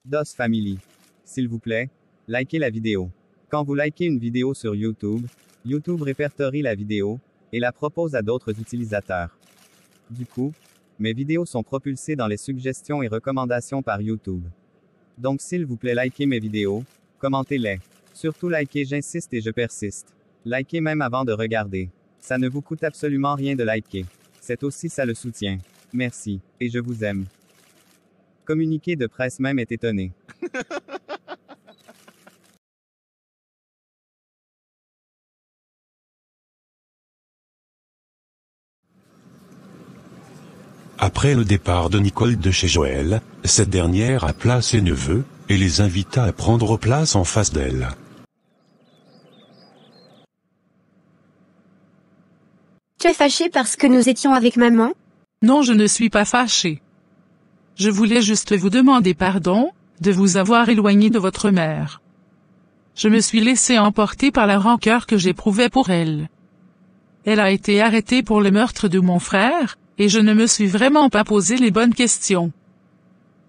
DOS Family. S'il vous plaît, likez la vidéo. Quand vous likez une vidéo sur YouTube, YouTube répertorie la vidéo et la propose à d'autres utilisateurs. Du coup, mes vidéos sont propulsées dans les suggestions et recommandations par YouTube. Donc s'il vous plaît, likez mes vidéos, commentez-les. Surtout likez, j'insiste et je persiste. Likez même avant de regarder. Ça ne vous coûte absolument rien de liker. C'est aussi ça le soutien. Merci, et je vous aime. Communiqué de presse même est étonné. Après le départ de Nicole de chez Joël, cette dernière appela ses neveux, et les invita à prendre place en face d'elle. Tu es fâché parce que nous étions avec maman? Non, je ne suis pas fâché. Je voulais juste vous demander pardon, de vous avoir éloigné de votre mère. Je me suis laissé emporter par la rancœur que j'éprouvais pour elle. Elle a été arrêtée pour le meurtre de mon frère, et je ne me suis vraiment pas posé les bonnes questions.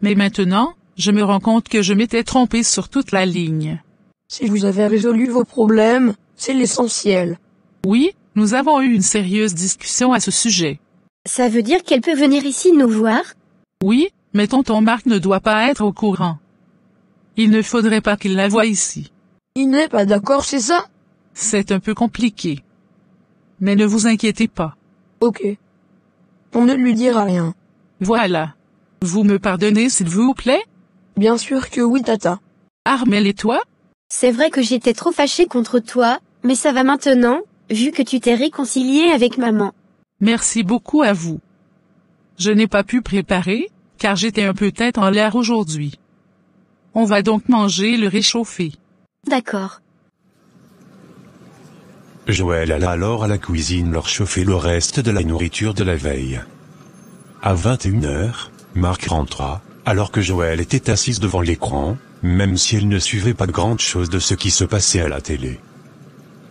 Mais maintenant, je me rends compte que je m'étais trompé sur toute la ligne. Si vous avez résolu vos problèmes, c'est l'essentiel. Oui, nous avons eu une sérieuse discussion à ce sujet. Ça veut dire qu'elle peut venir ici nous voir? Oui, mais tonton Marc ne doit pas être au courant. Il ne faudrait pas qu'il la voie ici. Il n'est pas d'accord, c'est ça? C'est un peu compliqué. Mais ne vous inquiétez pas. Ok. On ne lui dira rien. Voilà. Vous me pardonnez s'il vous plaît? Bien sûr que oui, tata. Armel et toi? C'est vrai que j'étais trop fâchée contre toi, mais ça va maintenant, vu que tu t'es réconcilié avec maman. Merci beaucoup à vous. Je n'ai pas pu préparer, car j'étais un peu tête en l'air aujourd'hui. On va donc manger le réchauffé. D'accord. Joël alla alors à la cuisine leur chauffer le reste de la nourriture de la veille. À 21h, Marc rentra, alors que Joël était assise devant l'écran, même si elle ne suivait pas grande chose de ce qui se passait à la télé.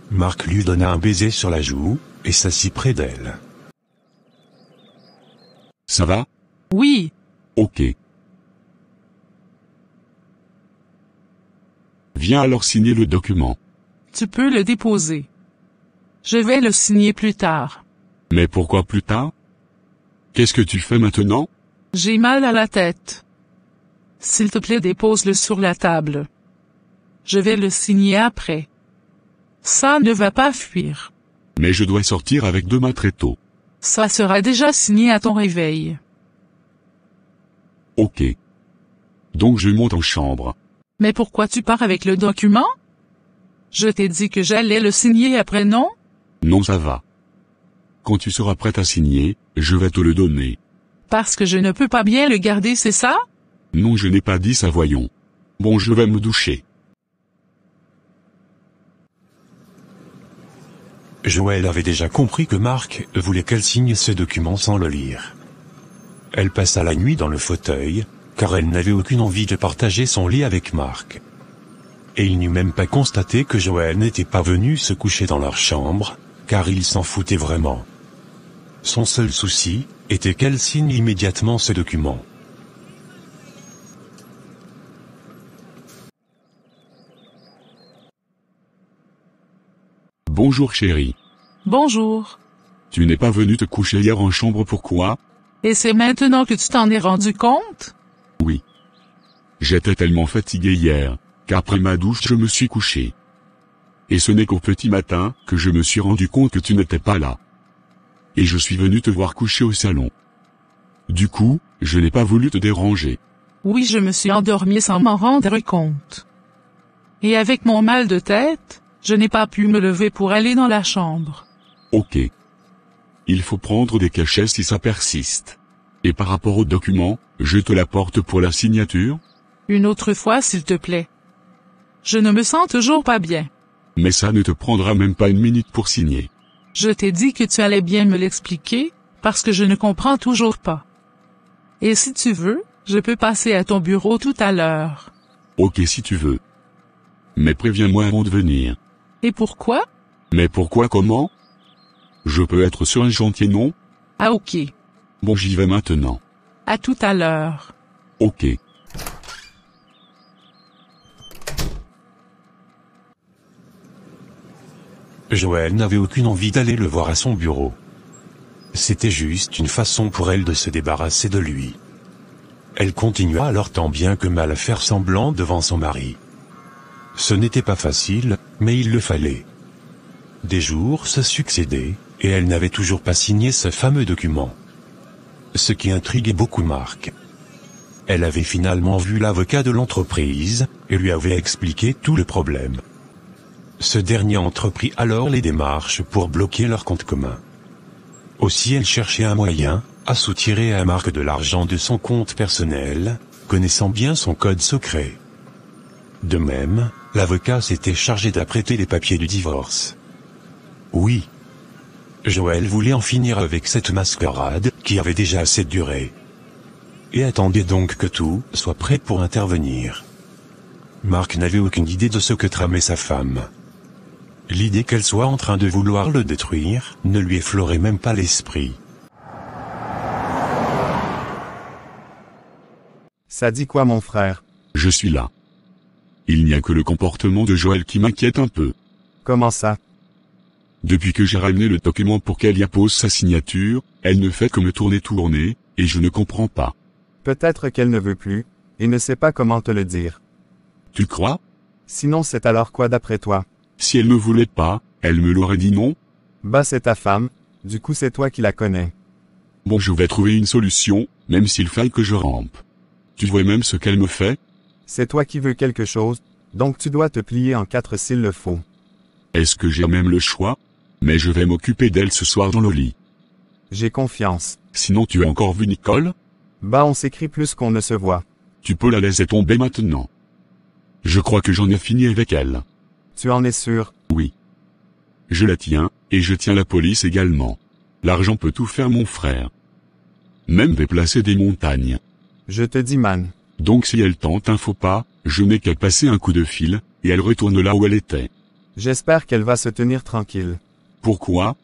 Marc lui donna un baiser sur la joue, et s'assit près d'elle. Ça va? Oui, Ok. Viens alors signer le document. tu peux le déposer. Je vais le signer plus tard. Mais pourquoi plus tard? Qu'est-ce que tu fais maintenant? J'ai mal à la tête. S'il te plaît, dépose-le sur la table. Je vais le signer après. Ça ne va pas fuir. Mais je dois sortir avec demain très tôt. Ça sera déjà signé à ton réveil. Ok. Donc je monte en chambre. Mais pourquoi tu pars avec le document? Je t'ai dit que j'allais le signer après, non? Non, ça va. Quand tu seras prête à signer, je vais te le donner. Parce que je ne peux pas bien le garder, c'est ça? Non, je n'ai pas dit ça, voyons. Bon, je vais me doucher. Joël avait déjà compris que Marc voulait qu'elle signe ce document sans le lire. Elle passa la nuit dans le fauteuil, car elle n'avait aucune envie de partager son lit avec Marc. Et il n'eut même pas constaté que Joël n'était pas venu se coucher dans leur chambre, car il s'en foutait vraiment. Son seul souci était qu'elle signe immédiatement ce document. Bonjour chérie. Bonjour. Tu n'es pas venu te coucher hier en chambre, pourquoi? Et c'est maintenant que tu t'en es rendu compte? Oui. J'étais tellement fatigué hier, qu'après ma douche je me suis couché. Et ce n'est qu'au petit matin que je me suis rendu compte que tu n'étais pas là. Et je suis venu te voir coucher au salon. Du coup, je n'ai pas voulu te déranger. Oui, je me suis endormi sans m'en rendre compte. Et avec mon mal de tête, je n'ai pas pu me lever pour aller dans la chambre. Ok. Il faut prendre des cachets si ça persiste. Et par rapport au document, je te l'apporte pour la signature? Une autre fois, s'il te plaît. Je ne me sens toujours pas bien. Mais ça ne te prendra même pas une minute pour signer. Je t'ai dit que tu allais bien me l'expliquer, parce que je ne comprends toujours pas. Et si tu veux, je peux passer à ton bureau tout à l'heure. Ok si tu veux. Mais préviens-moi avant de venir. Et pourquoi? Mais pourquoi comment? Je peux être sur un chantier, non? Ah ok. Bon, j'y vais maintenant. À tout à l'heure. Ok. Joël n'avait aucune envie d'aller le voir à son bureau. C'était juste une façon pour elle de se débarrasser de lui. Elle continua alors tant bien que mal à faire semblant devant son mari. Ce n'était pas facile, mais il le fallait. Des jours se succédaient, et elle n'avait toujours pas signé ce fameux document. Ce qui intriguait beaucoup Marc. Elle avait finalement vu l'avocat de l'entreprise, et lui avait expliqué tout le problème. Ce dernier entreprit alors les démarches pour bloquer leur compte commun. Aussi elle cherchait un moyen, à soutirer à Marc de l'argent de son compte personnel, connaissant bien son code secret. De même, l'avocat s'était chargé d'apprêter les papiers du divorce. Oui. Joël voulait en finir avec cette mascarade, qui avait déjà assez duré. Et attendait donc que tout soit prêt pour intervenir. Marc n'avait aucune idée de ce que tramait sa femme. L'idée qu'elle soit en train de vouloir le détruire, ne lui effleurait même pas l'esprit. Ça dit quoi mon frère? Je suis là. Il n'y a que le comportement de Joël qui m'inquiète un peu. Comment ça? Depuis que j'ai ramené le document pour qu'elle y appose sa signature, elle ne fait que me tourner, et je ne comprends pas. Peut-être qu'elle ne veut plus, et ne sait pas comment te le dire. Tu le crois? Sinon c'est alors quoi d'après toi? Si elle ne voulait pas, elle me l'aurait dit non? Bah c'est ta femme, du coup c'est toi qui la connais. Bon, je vais trouver une solution, même s'il faille que je rampe. Tu vois même ce qu'elle me fait? C'est toi qui veux quelque chose, donc tu dois te plier en quatre s'il le faut. Est-ce que j'ai même le choix? Mais je vais m'occuper d'elle ce soir dans le lit. J'ai confiance. Sinon tu as encore vu Nicole? Bah on s'écrit plus qu'on ne se voit. Tu peux la laisser tomber maintenant. Je crois que j'en ai fini avec elle. Tu en es sûr? Oui. Je la tiens, et je tiens la police également. L'argent peut tout faire mon frère. Même déplacer des montagnes. Je te dis man. Donc si elle tente un faux pas, je n'ai qu'à passer un coup de fil, et elle retourne là où elle était. J'espère qu'elle va se tenir tranquille. Pourquoi?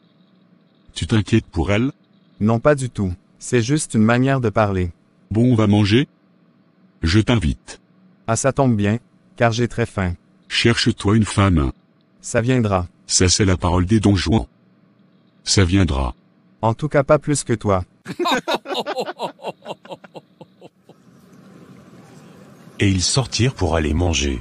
Tu t'inquiètes pour elle? Non pas du tout. C'est juste une manière de parler. Bon, on va manger? Je t'invite. Ah ça tombe bien, car j'ai très faim. Cherche-toi une femme. Ça viendra. Ça c'est la parole des Don Juan. Ça viendra. En tout cas pas plus que toi. Et ils sortirent pour aller manger.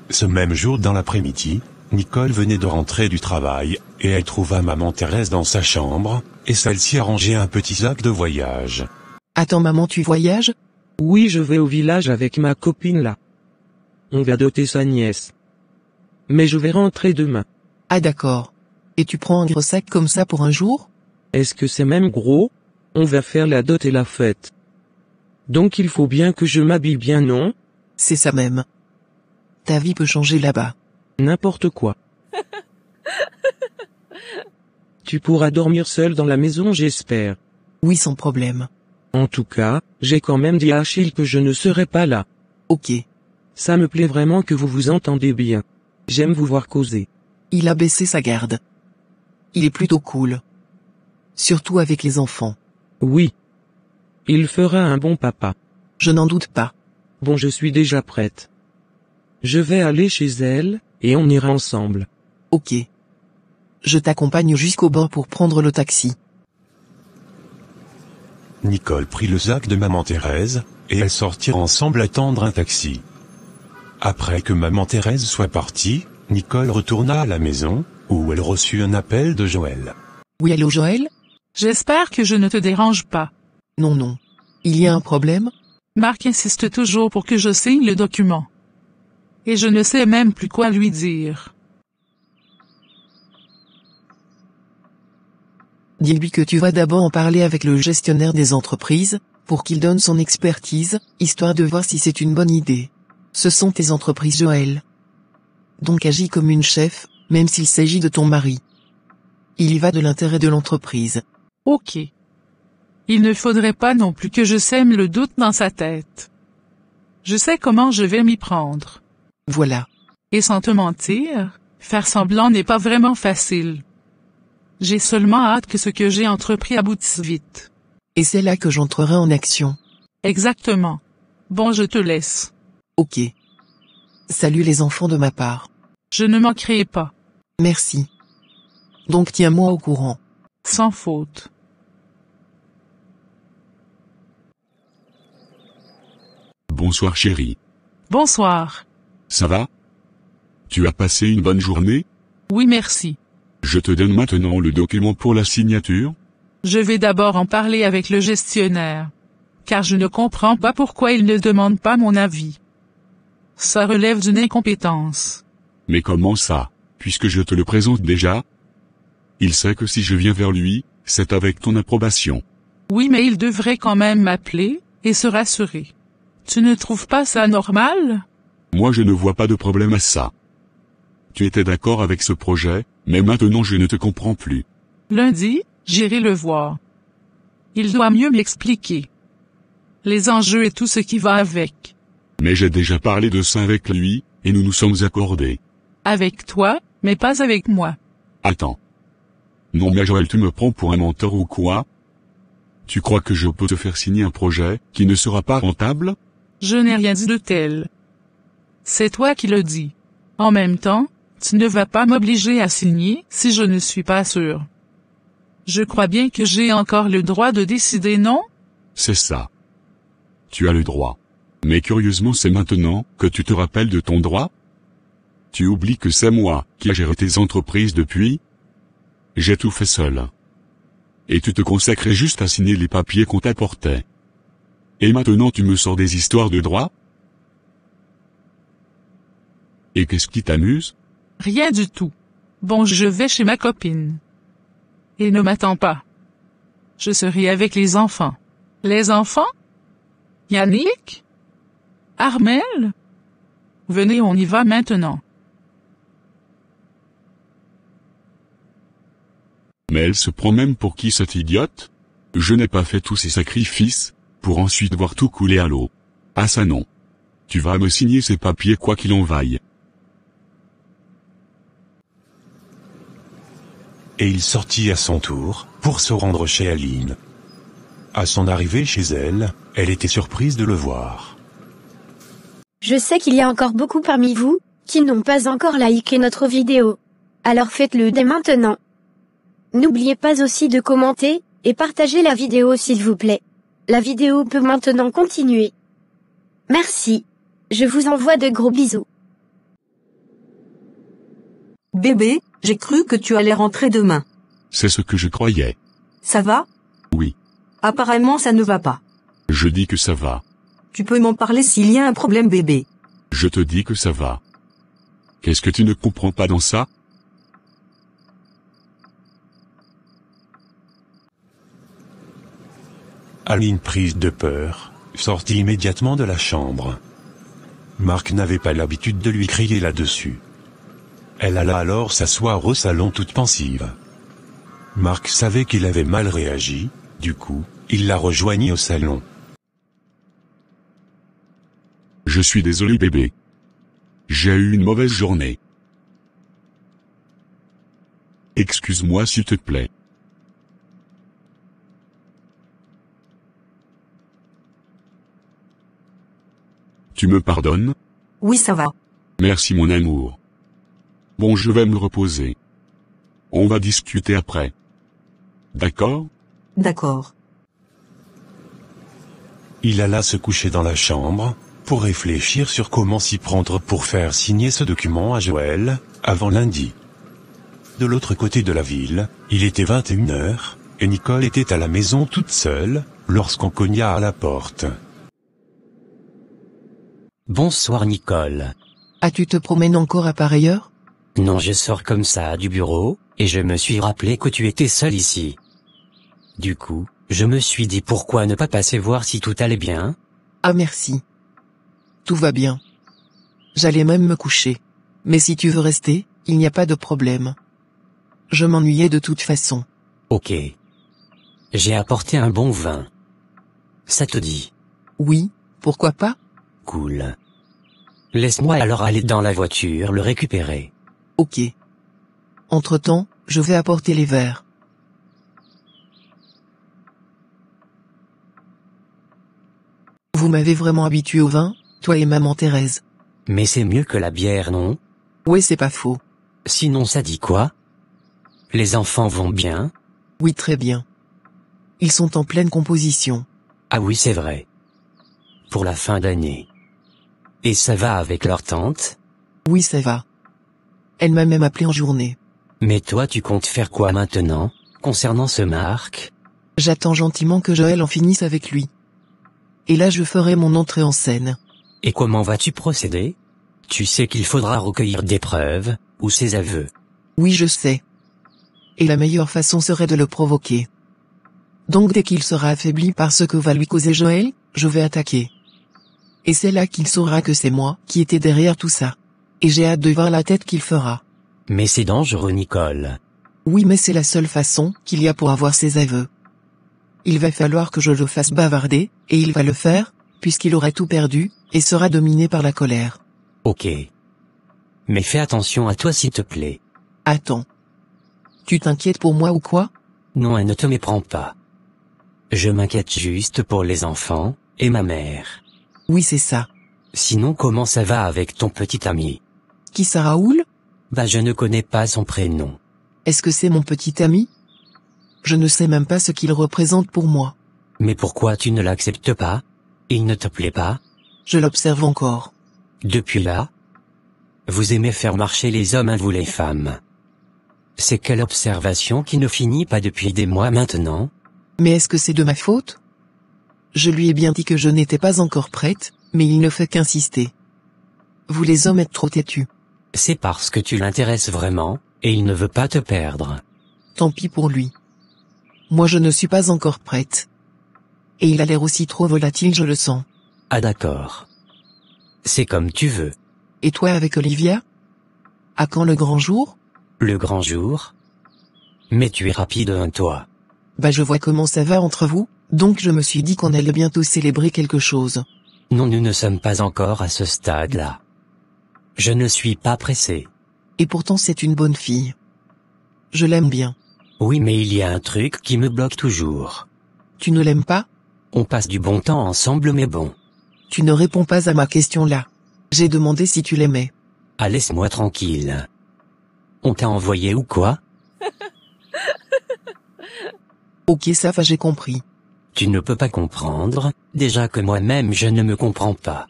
Ce même jour dans l'après-midi, Nicole venait de rentrer du travail, et elle trouva maman Thérèse dans sa chambre, et celle-ci arrangeait un petit sac de voyage. Attends maman, tu voyages? Oui, je vais au village avec ma copine là. On va doter sa nièce. Mais je vais rentrer demain. Ah d'accord. Et tu prends un gros sac comme ça pour un jour? Est-ce que c'est même gros? On va faire la dot et la fête. Donc il faut bien que je m'habille bien, non? C'est ça même. Ta vie peut changer là-bas. N'importe quoi. Tu pourras dormir seul dans la maison, j'espère. Oui, sans problème. En tout cas, j'ai quand même dit à Achille que je ne serai pas là. Ok. Ça me plaît vraiment que vous vous entendez bien. J'aime vous voir causer. Il a baissé sa garde. Il est plutôt cool. Surtout avec les enfants. Oui. Il fera un bon papa. Je n'en doute pas. Bon, je suis déjà prête. Je vais aller chez elle, et on ira ensemble. Ok. Je t'accompagne jusqu'au bord pour prendre le taxi. Nicole prit le sac de maman Thérèse, et elles sortirent ensemble attendre un taxi. Après que maman Thérèse soit partie, Nicole retourna à la maison, où elle reçut un appel de Joël. Oui, allô Joël? J'espère que je ne te dérange pas. Non, non. Il y a un problème? Marc insiste toujours pour que je signe le document. Et je ne sais même plus quoi lui dire. Dis-lui que tu vas d'abord en parler avec le gestionnaire des entreprises, pour qu'il donne son expertise, histoire de voir si c'est une bonne idée. Ce sont tes entreprises, Joël. Donc agis comme une chef, même s'il s'agit de ton mari. Il y va de l'intérêt de l'entreprise. Ok. Il ne faudrait pas non plus que je sème le doute dans sa tête. Je sais comment je vais m'y prendre. Voilà. Et sans te mentir, faire semblant n'est pas vraiment facile. J'ai seulement hâte que ce que j'ai entrepris aboutisse vite. Et c'est là que j'entrerai en action. Exactement. Bon, je te laisse. Ok. Salut les enfants de ma part. Je ne manquerai pas. Merci. Donc tiens-moi au courant. Sans faute. Bonsoir chérie. Bonsoir. Ça va? Tu as passé une bonne journée? Oui, merci. Je te donne maintenant le document pour la signature. Je vais d'abord en parler avec le gestionnaire. Car je ne comprends pas pourquoi il ne demande pas mon avis. Ça relève d'une incompétence. Mais comment ça, puisque je te le présente déjà? Il sait que si je viens vers lui, c'est avec ton approbation. Oui, mais il devrait quand même m'appeler, et se rassurer. Tu ne trouves pas ça normal? Moi je ne vois pas de problème à ça. Tu étais d'accord avec ce projet, mais maintenant je ne te comprends plus. Lundi, j'irai le voir. Il doit mieux m'expliquer les enjeux et tout ce qui va avec. Mais j'ai déjà parlé de ça avec lui, et nous nous sommes accordés. Avec toi, mais pas avec moi. Attends. Non mais Joël, tu me prends pour un menteur ou quoi? Tu crois que je peux te faire signer un projet qui ne sera pas rentable? Je n'ai rien dit de tel. C'est toi qui le dis. En même temps, tu ne vas pas m'obliger à signer si je ne suis pas sûr. Je crois bien que j'ai encore le droit de décider, non? C'est ça. Tu as le droit. Mais curieusement c'est maintenant que tu te rappelles de ton droit? Tu oublies que c'est moi qui ai géré tes entreprises depuis? J'ai tout fait seul. Et tu te consacrais juste à signer les papiers qu'on t'apportait. Et maintenant tu me sors des histoires de droit? Et qu'est-ce qui t'amuse? Rien du tout. Bon, je vais chez ma copine. Et ne m'attends pas. Je serai avec les enfants. Les enfants? Yannick? Armel? Venez, on y va maintenant. Mais elle se prend même pour qui cette idiote? Je n'ai pas fait tous ces sacrifices, pour ensuite voir tout couler à l'eau. Ah ça non. Tu vas me signer ces papiers quoi qu'il en vaille. Et il sortit à son tour, pour se rendre chez Aline. À son arrivée chez elle, elle était surprise de le voir. Je sais qu'il y a encore beaucoup parmi vous, qui n'ont pas encore liké notre vidéo. Alors faites-le dès maintenant. N'oubliez pas aussi de commenter, et partager la vidéo s'il vous plaît. La vidéo peut maintenant continuer. Merci. Je vous envoie de gros bisous. Bébé, j'ai cru que tu allais rentrer demain. C'est ce que je croyais. Ça va? Oui. Apparemment ça ne va pas. Je dis que ça va. Tu peux m'en parler s'il y a un problème bébé. Je te dis que ça va. Qu'est-ce que tu ne comprends pas dans ça? Aline, prise de peur, sortit immédiatement de la chambre. Marc n'avait pas l'habitude de lui crier là-dessus. Elle alla alors s'asseoir au salon toute pensive. Marc savait qu'il avait mal réagi, du coup, il la rejoignit au salon. Je suis désolé bébé. J'ai eu une mauvaise journée. Excuse-moi s'il te plaît. Tu me pardonnes? Oui ça va. Merci mon amour. Bon je vais me reposer. On va discuter après. D'accord? D'accord. Il alla se coucher dans la chambre, pour réfléchir sur comment s'y prendre pour faire signer ce document à Joël, avant lundi. De l'autre côté de la ville, il était 21h, et Nicole était à la maison toute seule, lorsqu'on cogna à la porte. Bonsoir Nicole. Ah, tu te promènes encore à pareille heure? Non, je sors comme ça du bureau, et je me suis rappelé que tu étais seule ici. Du coup, je me suis dit pourquoi ne pas passer voir si tout allait bien? Ah merci. Tout va bien. J'allais même me coucher. Mais si tu veux rester, il n'y a pas de problème. Je m'ennuyais de toute façon. Ok. J'ai apporté un bon vin. Ça te dit? Oui, pourquoi pas? Cool. Laisse-moi alors aller dans la voiture le récupérer. Ok. Entre-temps, je vais apporter les verres. Vous m'avez vraiment habitué au vin, toi et maman Thérèse. Mais c'est mieux que la bière, non? Ouais, c'est pas faux. Sinon ça dit quoi? Les enfants vont bien? Oui, très bien. Ils sont en pleine composition. Ah oui, c'est vrai. Pour la fin d'année. Et ça va avec leur tante? Oui, ça va. Elle m'a même appelé en journée. Mais toi tu comptes faire quoi maintenant, concernant ce Marc? J'attends gentiment que Joël en finisse avec lui. Et là je ferai mon entrée en scène. Et comment vas-tu procéder? Tu sais qu'il faudra recueillir des preuves, ou ses aveux. Oui, je sais. Et la meilleure façon serait de le provoquer. Donc dès qu'il sera affaibli par ce que va lui causer Joël, je vais attaquer. Et c'est là qu'il saura que c'est moi qui étais derrière tout ça. Et j'ai hâte de voir la tête qu'il fera. Mais c'est dangereux, Nicole. Oui, mais c'est la seule façon qu'il y a pour avoir ses aveux. Il va falloir que je le fasse bavarder, et il va le faire, puisqu'il aura tout perdu, et sera dominé par la colère. Ok. Mais fais attention à toi s'il te plaît. Attends. Tu t'inquiètes pour moi ou quoi? Non, ne te méprends pas. Je m'inquiète juste pour les enfants, et ma mère. Oui, c'est ça. Sinon comment ça va avec ton petit ami? Qui ça, Raoul? Bah je ne connais pas son prénom. Est-ce que c'est mon petit ami? Je ne sais même pas ce qu'il représente pour moi. Mais pourquoi tu ne l'acceptes pas? Il ne te plaît pas? Je l'observe encore. Depuis là? Vous aimez faire marcher les hommes, vous les femmes. C'est quelle observation qui ne finit pas depuis des mois maintenant? Mais est-ce que c'est de ma faute? Je lui ai bien dit que je n'étais pas encore prête, mais il ne fait qu'insister. Vous les hommes êtes trop têtus. C'est parce que tu l'intéresses vraiment, et il ne veut pas te perdre. Tant pis pour lui. Moi je ne suis pas encore prête. Et il a l'air aussi trop volatile, je le sens. Ah d'accord. C'est comme tu veux. Et toi avec Olivia? À quand le grand jour? Le grand jour? Mais tu es rapide, hein, toi. Bah je vois comment ça va entre vous, donc je me suis dit qu'on allait bientôt célébrer quelque chose. Non, nous ne sommes pas encore à ce stade-là. Je ne suis pas pressé. Et pourtant c'est une bonne fille. Je l'aime bien. Oui, mais il y a un truc qui me bloque toujours. Tu ne l'aimes pas? On passe du bon temps ensemble, mais bon. Tu ne réponds pas à ma question là. J'ai demandé si tu l'aimais. Ah, laisse-moi tranquille. On t'a envoyé ou quoi? Ok, ça va, j'ai compris. Tu ne peux pas comprendre, déjà que moi-même je ne me comprends pas.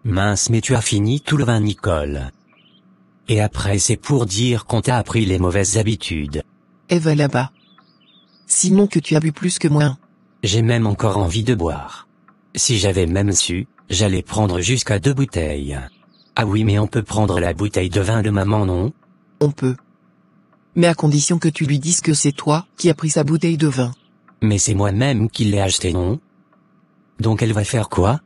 Mince, mais tu as fini tout le vin, Nicole. Et après c'est pour dire qu'on t'a appris les mauvaises habitudes. Eve là-bas. Sinon que tu as bu plus que moi. J'ai même encore envie de boire. Si j'avais même su, j'allais prendre jusqu'à 2 bouteilles. Ah oui, mais on peut prendre la bouteille de vin de maman, non? On peut. Mais à condition que tu lui dises que c'est toi qui as pris sa bouteille de vin. Mais c'est moi-même qui l'ai acheté, non? Donc elle va faire quoi?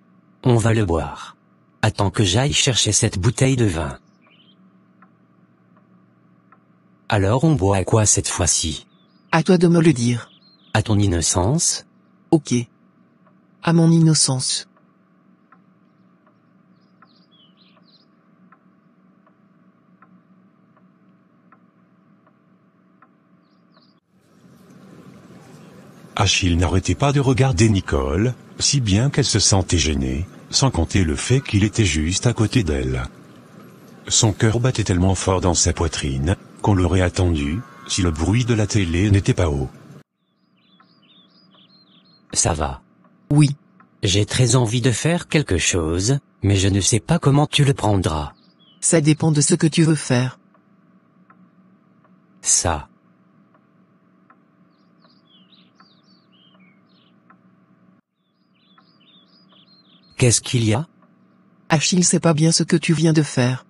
On va le boire. Attends que j'aille chercher cette bouteille de vin. Alors on boit à quoi cette fois-ci? À toi de me le dire. À ton innocence? Ok. À mon innocence. Achille n'arrêtait pas de regarder Nicole, si bien qu'elle se sentait gênée, sans compter le fait qu'il était juste à côté d'elle. Son cœur battait tellement fort dans sa poitrine, qu'on l'aurait attendu, si le bruit de la télé n'était pas haut. Ça va. Oui. J'ai très envie de faire quelque chose, mais je ne sais pas comment tu le prendras. Ça dépend de ce que tu veux faire. Ça. Qu'est-ce qu'il y a? Achille, c'est pas bien ce que tu viens de faire.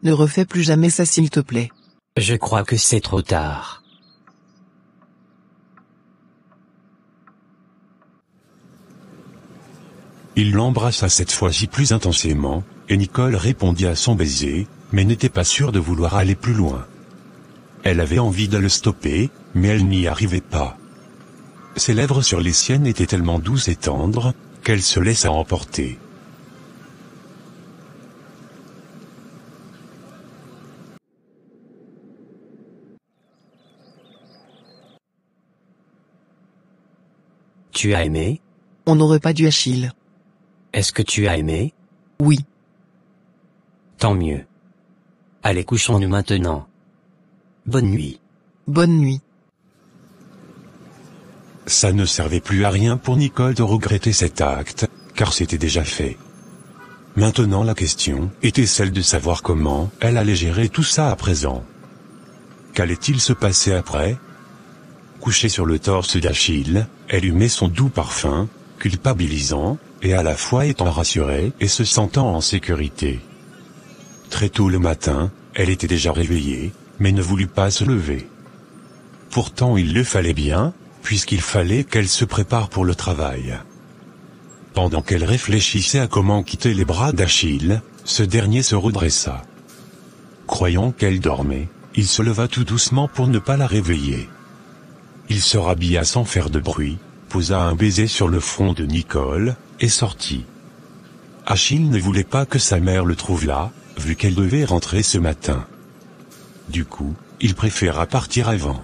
Ne refais plus jamais ça s'il te plaît. Je crois que c'est trop tard. Il l'embrassa cette fois-ci plus intensément, et Nicole répondit à son baiser, mais n'était pas sûre de vouloir aller plus loin. Elle avait envie de le stopper, mais elle n'y arrivait pas. Ses lèvres sur les siennes étaient tellement douces et tendres, qu'elle se laissa emporter. Tu as aimé? On n'aurait pas dû, Achille. Est-ce que tu as aimé? Oui. Tant mieux. Allez, couchons-nous maintenant. Bonne nuit. Bonne nuit. Ça ne servait plus à rien pour Nicole de regretter cet acte, car c'était déjà fait. Maintenant la question était celle de savoir comment elle allait gérer tout ça à présent. Qu'allait-il se passer après? Couchée sur le torse d'Achille, elle humait son doux parfum, culpabilisant, et à la fois étant rassurée et se sentant en sécurité. Très tôt le matin, elle était déjà réveillée, mais ne voulut pas se lever. Pourtant il le fallait bien, puisqu'il fallait qu'elle se prépare pour le travail. Pendant qu'elle réfléchissait à comment quitter les bras d'Achille, ce dernier se redressa. Croyant qu'elle dormait, il se leva tout doucement pour ne pas la réveiller. Il se rhabilla sans faire de bruit, posa un baiser sur le front de Nicole, et sortit. Achille ne voulait pas que sa mère le trouve là, vu qu'elle devait rentrer ce matin. Du coup, il préféra partir avant.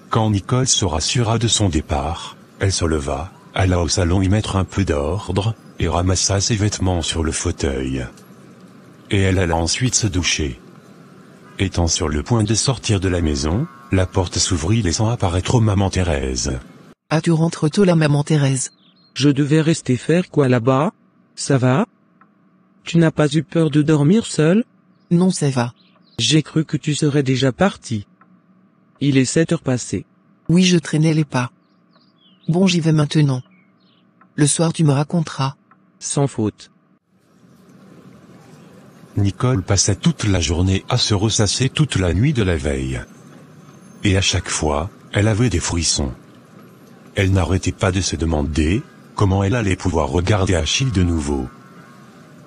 Quand Nicole se rassura de son départ, elle se leva, alla au salon y mettre un peu d'ordre, et ramassa ses vêtements sur le fauteuil. Et elle alla ensuite se doucher. Étant sur le point de sortir de la maison, la porte s'ouvrit laissant apparaître maman Thérèse. Ah, tu rentres tôt là, maman Thérèse. Je devais rester faire quoi là-bas? Ça va? Tu n'as pas eu peur de dormir seule? Non, ça va. J'ai cru que tu serais déjà parti. Il est 7 heures passées. Oui, je traînais les pas. Bon, j'y vais maintenant. Le soir tu me raconteras. Sans faute. Nicole passa toute la journée à se ressasser toute la nuit de la veille. Et à chaque fois, elle avait des frissons. Elle n'arrêtait pas de se demander comment elle allait pouvoir regarder Achille de nouveau.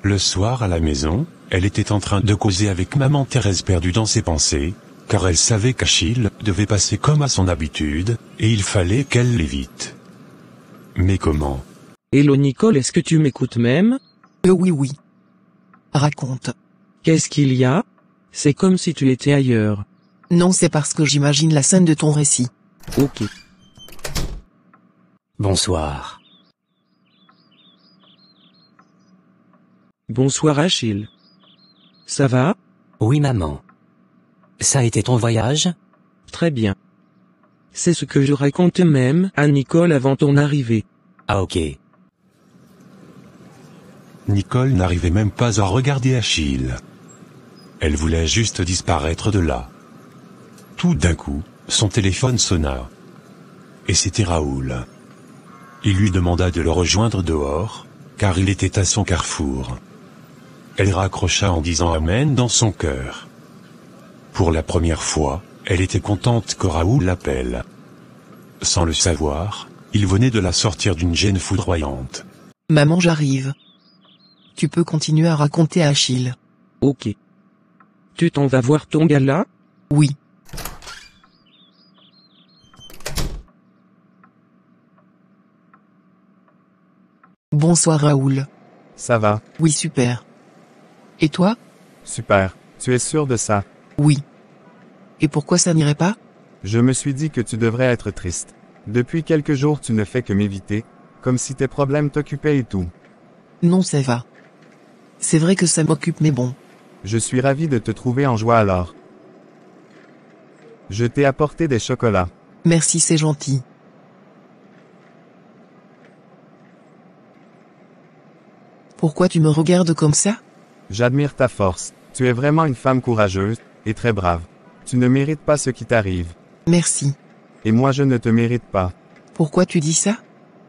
Le soir à la maison, elle était en train de causer avec maman Thérèse perdue dans ses pensées, car elle savait qu'Achille devait passer comme à son habitude, et il fallait qu'elle l'évite. Mais comment? Hello Nicole, est-ce que tu m'écoutes même? Oui. Raconte. Qu'est-ce qu'il y a? C'est comme si tu étais ailleurs. Non, c'est parce que j'imagine la scène de ton récit. Ok. Bonsoir. Bonsoir Achille. Ça va? Oui maman. Ça a été ton voyage? Très bien. C'est ce que je racontais même à Nicole avant ton arrivée. Ah ok. Nicole n'arrivait même pas à regarder Achille. Elle voulait juste disparaître de là. Tout d'un coup, son téléphone sonna. Et c'était Raoul. Il lui demanda de le rejoindre dehors, car il était à son carrefour. Elle raccrocha en disant amen dans son cœur. Pour la première fois, elle était contente que Raoul l'appelle. Sans le savoir, il venait de la sortir d'une gêne foudroyante. Maman, j'arrive. Tu peux continuer à raconter à Achille. Ok. Tu t'en vas voir ton gars là? Oui. Bonsoir Raoul. Ça va? Oui, super. Et toi? Super. Tu es sûr de ça? Oui. Et pourquoi ça n'irait pas? Je me suis dit que tu devrais être triste. Depuis quelques jours tu ne fais que m'éviter, comme si tes problèmes t'occupaient et tout. Non, ça va. C'est vrai que ça m'occupe, mais bon. Je suis ravi de te trouver en joie alors. Je t'ai apporté des chocolats. Merci, c'est gentil. Pourquoi tu me regardes comme ça? J'admire ta force. Tu es vraiment une femme courageuse, et très brave. Tu ne mérites pas ce qui t'arrive. Merci. Et moi je ne te mérite pas. Pourquoi tu dis ça?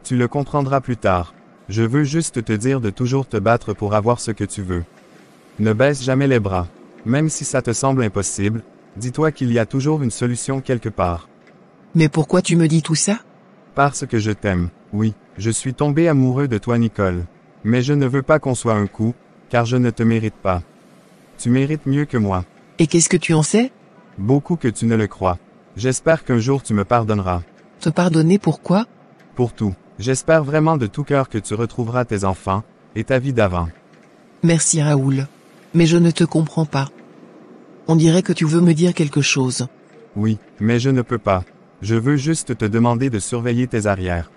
Tu le comprendras plus tard. Je veux juste te dire de toujours te battre pour avoir ce que tu veux. Ne baisse jamais les bras. Même si ça te semble impossible, dis-toi qu'il y a toujours une solution quelque part. Mais pourquoi tu me dis tout ça? Parce que je t'aime. Oui, je suis tombé amoureux de toi Nicole. Mais je ne veux pas qu'on soit un coup, car je ne te mérite pas. Tu mérites mieux que moi. Et qu'est-ce que tu en sais? Beaucoup que tu ne le crois. J'espère qu'un jour tu me pardonneras. Te pardonner pourquoi? Pour tout. J'espère vraiment de tout cœur que tu retrouveras tes enfants, et ta vie d'avant. Merci Raoul. Mais je ne te comprends pas. On dirait que tu veux me dire quelque chose. Oui, mais je ne peux pas. Je veux juste te demander de surveiller tes arrières.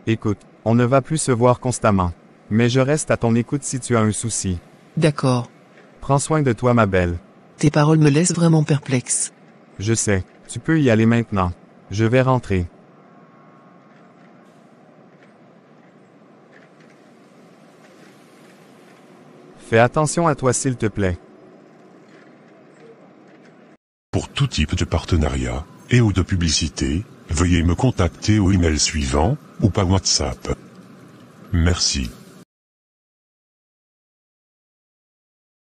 Écoute, on ne va plus se voir constamment. Mais je reste à ton écoute si tu as un souci. D'accord. Prends soin de toi ma belle. Tes paroles me laissent vraiment perplexe. Je sais, tu peux y aller maintenant. Je vais rentrer. Fais attention à toi s'il te plaît. Pour tout type de partenariat, et ou de publicité, veuillez me contacter au email suivant, ou par WhatsApp. Merci.